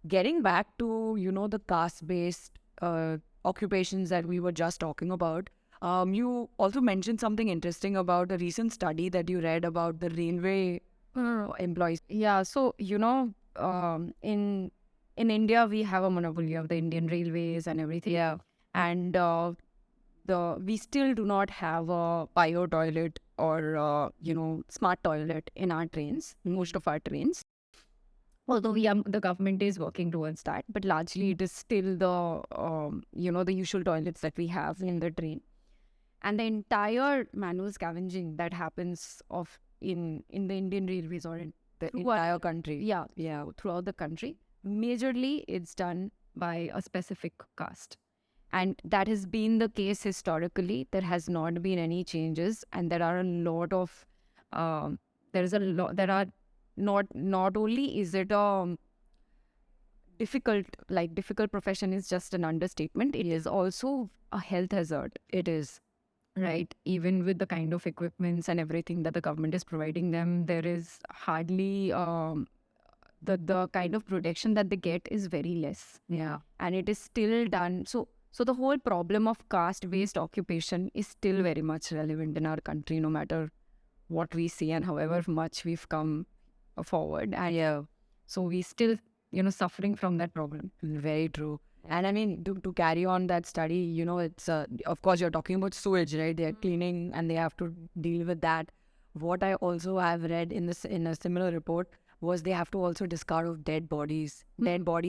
getting back to, the caste-based occupations that we were just talking about, you also mentioned something interesting about a recent study that you read about the railway employees. Yeah, so, in India, we have a monopoly of the Indian Railways and everything. Yeah. And we still do not have a bio toilet or, smart toilet in our trains, most of our trains. Although the government is working towards that, but largely it is still the usual toilets that we have in the train. And the entire manual scavenging that happens in the Indian Railways or in the entire country. Yeah, throughout the country. Majorly, it's done by a specific caste. And that has been the case historically. There has not been any changes, and there are a lot of there is a lot. There are not only is it a difficult profession is just an understatement. It is also a health hazard. It is. Right. Even with the kind of equipments and everything that the government is providing them, there is hardly the kind of protection that they get is very less. Yeah. And it is still done. So the whole problem of caste-based occupation is still very much relevant in our country, no matter what we see and however much we've come forward. And yeah, so we still, suffering from that problem. Very true. And I mean, to carry on that study, it's, of course, you're talking about sewage, right? They're cleaning and they have to deal with that. What I also have read in a similar report was they have to also discard of dead bodies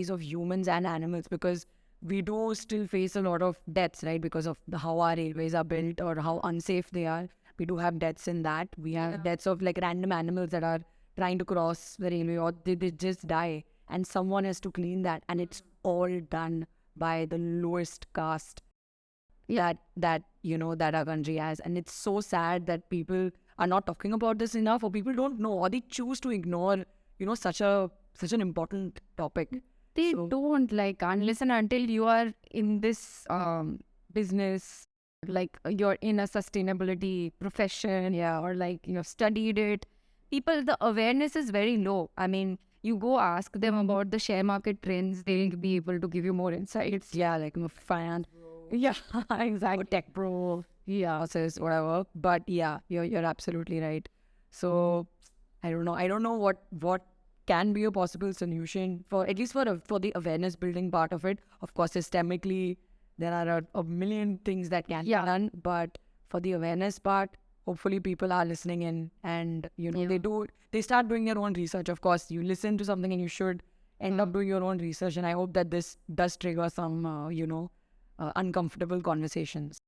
of humans and animals, because we do still face a lot of deaths, right? Because of how our railways are built or how unsafe they are. We do have deaths in that. We have deaths of like random animals that are trying to cross the railway, or they just die. And someone has to clean that. And it's all done by the lowest caste that our country has. And it's so sad that people are not talking about this enough, or people don't know, or they choose to ignore, such an important topic. They don't, like, unless and until you are in this business, like you're in a sustainability profession, yeah, or like you've studied it, the awareness is very low. I mean, you go ask them about the share market trends, they'll be able to give you more insights. Yeah, like finance. Yeah, exactly. Or tech bro. Yeah, says whatever. But yeah, you're absolutely right. So I don't know. I don't know what can be a possible solution for, at least for the awareness building part of it. Of course, systemically there are a million things that can be done, but for the awareness part, hopefully people are listening in, and they start doing their own research. Of course, you listen to something and you should end up doing your own research. And I hope that this does trigger some uncomfortable conversations.